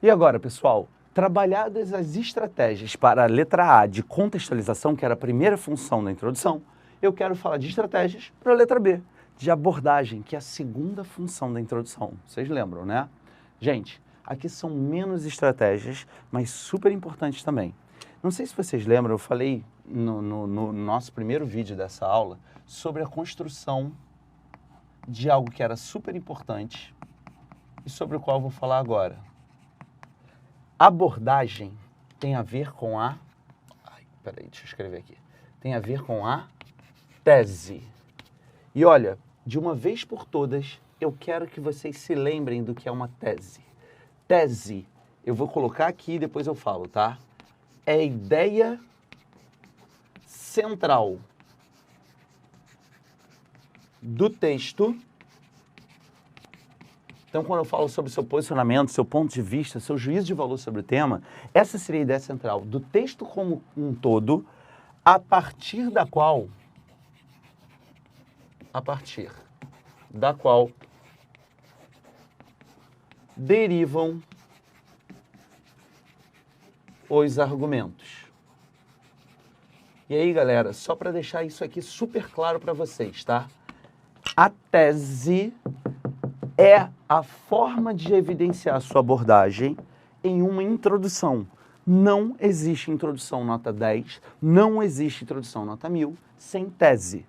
E agora, pessoal, trabalhadas as estratégias para a letra A de contextualização, que era a primeira função da introdução, eu quero falar de estratégias para a letra B, de abordagem, que é a segunda função da introdução. Vocês lembram, né? Gente, aqui são menos estratégias, mas super importantes também. Não sei se vocês lembram, eu falei no nosso primeiro vídeo dessa aula sobre a construção de algo que era super importante e sobre o qual eu vou falar agora. Abordagem tem a ver com a... Peraí, deixa eu escrever aqui. Tem a ver com a tese. E olha, de uma vez por todas, eu quero que vocês se lembrem do que é uma tese. Tese, eu vou colocar aqui e depois eu falo, tá? É a ideia central do texto. Então, quando eu falo sobre seu posicionamento, seu ponto de vista, seu juízo de valor sobre o tema, essa seria a ideia central do texto como um todo, a partir da qual derivam os argumentos. E aí, galera, só para deixar isso aqui super claro para vocês, tá? A tese é a forma de evidenciar sua abordagem em uma introdução. Não existe introdução nota 10, não existe introdução nota 1000 sem tese.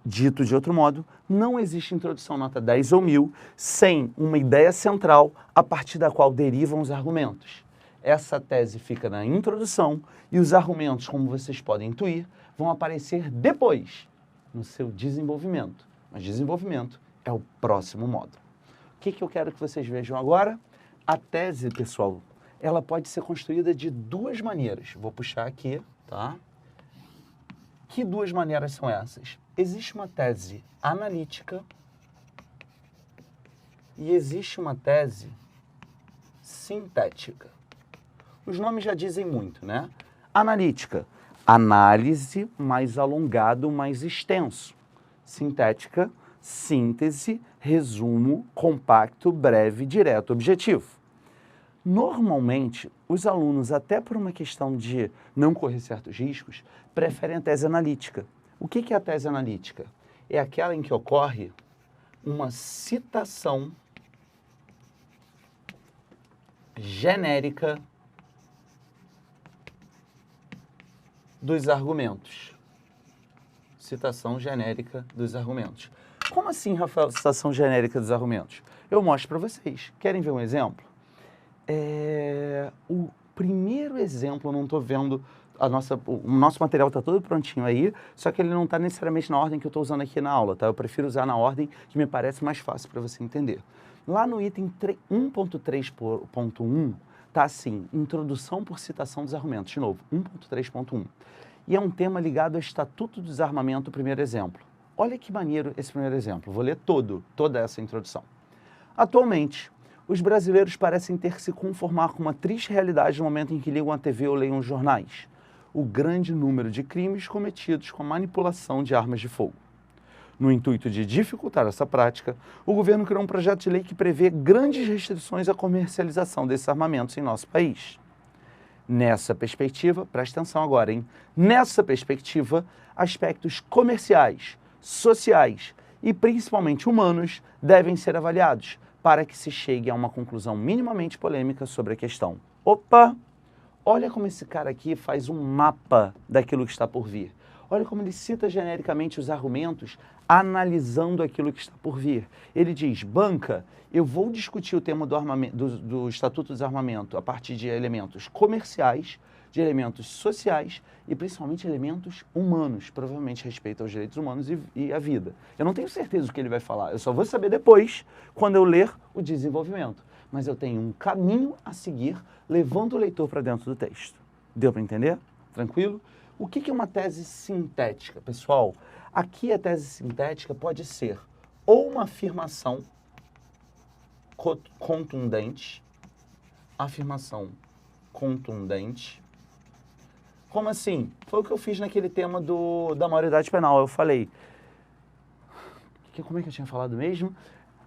Dito de outro modo, não existe introdução nota 10 ou 1000 sem uma ideia central a partir da qual derivam os argumentos. Essa tese fica na introdução e os argumentos, como vocês podem intuir, vão aparecer depois, no seu desenvolvimento. Mas desenvolvimento é o próximo módulo. O que eu quero que vocês vejam agora? A tese, pessoal, ela pode ser construída de duas maneiras. Vou puxar aqui, tá? Que duas maneiras são essas? Existe uma tese analítica e existe uma tese sintética. Os nomes já dizem muito, né? Analítica, análise mais alongado, mais extenso. Sintética, síntese, resumo, compacto, breve, direto, objetivo. Normalmente, os alunos, até por uma questão de não correr certos riscos, preferem a tese analítica. O que é a tese analítica? É aquela em que ocorre uma citação genérica dos argumentos. Citação genérica dos argumentos. Como assim, Rafael, citação genérica dos argumentos? Eu mostro para vocês. Querem ver um exemplo? O primeiro exemplo, eu não estou vendo, o nosso material está todo prontinho aí, só que ele não está necessariamente na ordem que eu estou usando aqui na aula, tá? Eu prefiro usar na ordem que me parece mais fácil para você entender. Lá no item 1.3.1, tá assim, introdução por citação dos argumentos, de novo, 1.3.1. E é um tema ligado ao Estatuto do Desarmamento, o primeiro exemplo. Olha que maneiro esse primeiro exemplo. Vou ler toda essa introdução. Atualmente, os brasileiros parecem ter que se conformar com uma triste realidade no momento em que ligam a TV ou leiam os jornais. O grande número de crimes cometidos com a manipulação de armas de fogo. No intuito de dificultar essa prática, o governo criou um projeto de lei que prevê grandes restrições à comercialização desses armamentos em nosso país. Nessa perspectiva, presta atenção agora, hein? Nessa perspectiva, aspectos comerciais, sociais e principalmente humanos devem ser avaliados para que se chegue a uma conclusão minimamente polêmica sobre a questão. Opa! Olha como esse cara aqui faz um mapa daquilo que está por vir. Olha como ele cita genericamente os argumentos, analisando aquilo que está por vir. Ele diz, banca, eu vou discutir o tema do Estatuto do Desarmamento a partir de elementos comerciais, de elementos sociais e principalmente elementos humanos, provavelmente respeito aos direitos humanos e à vida. Eu não tenho certeza do que ele vai falar, eu só vou saber depois, quando eu ler o desenvolvimento. Mas eu tenho um caminho a seguir, levando o leitor para dentro do texto. Deu para entender? Tranquilo? O que é uma tese sintética, pessoal? Aqui a tese sintética pode ser ou uma afirmação contundente, como assim? Foi o que eu fiz naquele tema da maioridade penal, eu falei, como é que eu tinha falado mesmo?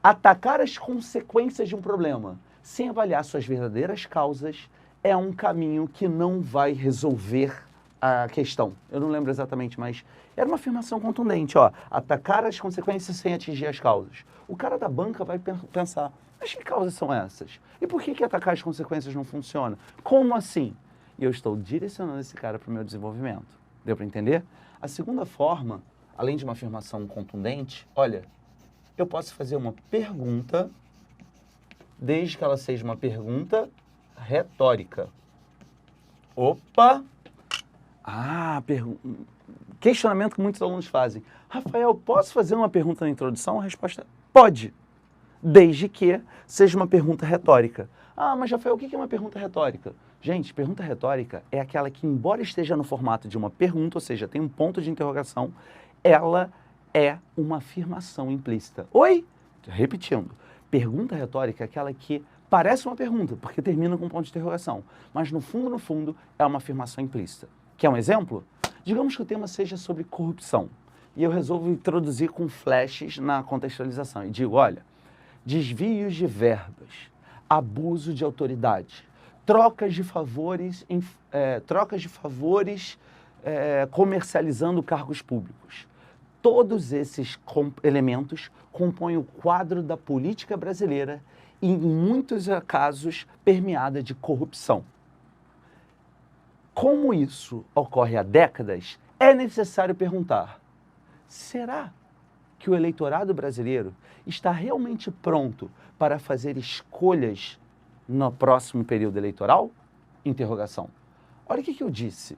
Atacar as consequências de um problema. sem avaliar suas verdadeiras causas, é um caminho que não vai resolver a questão. Eu não lembro exatamente, mas era uma afirmação contundente, ó, atacar as consequências sem atingir as causas. O cara da banca vai pensar, mas que causas são essas? E por que atacar as consequências não funciona? Como assim? E eu estou direcionando esse cara para o meu desenvolvimento. Deu para entender? A segunda forma, além de uma afirmação contundente, olha, eu posso fazer uma pergunta, desde que ela seja uma pergunta retórica. Opa! Questionamento que muitos alunos fazem. Rafael, posso fazer uma pergunta na introdução? A resposta é pode, desde que seja uma pergunta retórica. Mas Rafael, o que é uma pergunta retórica? Gente, pergunta retórica é aquela que, embora esteja no formato de uma pergunta, ou seja, tem um ponto de interrogação, ela é uma afirmação implícita. Oi? Repetindo. Pergunta retórica é aquela que parece uma pergunta, porque termina com um ponto de interrogação, mas no fundo, é uma afirmação implícita. Quer um exemplo? Digamos que o tema seja sobre corrupção, e eu resolvo introduzir com flashes na contextualização, e digo, olha, desvios de verbas, abuso de autoridade, trocas de favores comercializando cargos públicos. Todos esses elementos compõem o quadro da política brasileira e, em muitos casos, permeada de corrupção. Como isso ocorre há décadas, é necessário perguntar, será que o eleitorado brasileiro está realmente pronto para fazer escolhas no próximo período eleitoral? Interrogação. Olha o que eu disse.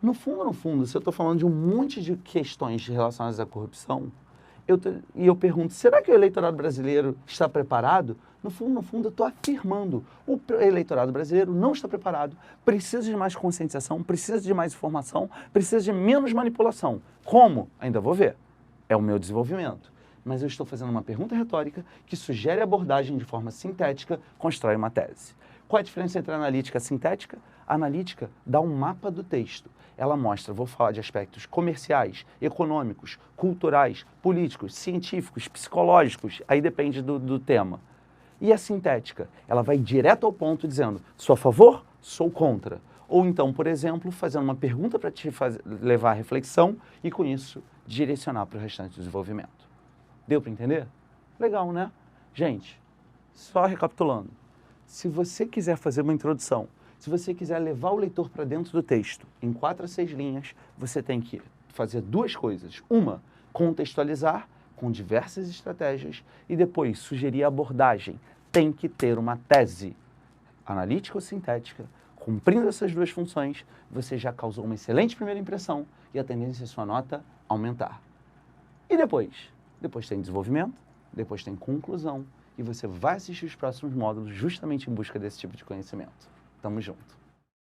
No fundo, se eu estou falando de um monte de questões relacionadas à corrupção, eu pergunto, será que o eleitorado brasileiro está preparado? No fundo, eu estou afirmando, o eleitorado brasileiro não está preparado, precisa de mais conscientização, precisa de mais informação, precisa de menos manipulação. Como? Ainda vou ver. É o meu desenvolvimento. Mas eu estou fazendo uma pergunta retórica que sugere abordagem de forma sintética, constrói uma tese. Qual é a diferença entre analítica e sintética? A analítica dá um mapa do texto. Ela mostra, vou falar de aspectos comerciais, econômicos, culturais, políticos, científicos, psicológicos, aí depende do tema. E a sintética? Ela vai direto ao ponto dizendo, sou a favor, sou contra. Ou então, por exemplo, fazendo uma pergunta para te levar à reflexão e com isso direcionar para o restante do desenvolvimento. Deu para entender? Legal, né? Gente, só recapitulando. Se você quiser fazer uma introdução, se você quiser levar o leitor para dentro do texto, em 4 a 6 linhas, você tem que fazer 2 coisas. Uma, contextualizar com diversas estratégias e depois sugerir a abordagem. Tem que ter uma tese analítica ou sintética. Cumprindo essas 2 funções, você já causou uma excelente primeira impressão e a tendência é sua nota aumentar. E depois? Depois tem desenvolvimento, depois tem conclusão e você vai assistir os próximos módulos justamente em busca desse tipo de conhecimento. Tamo junto.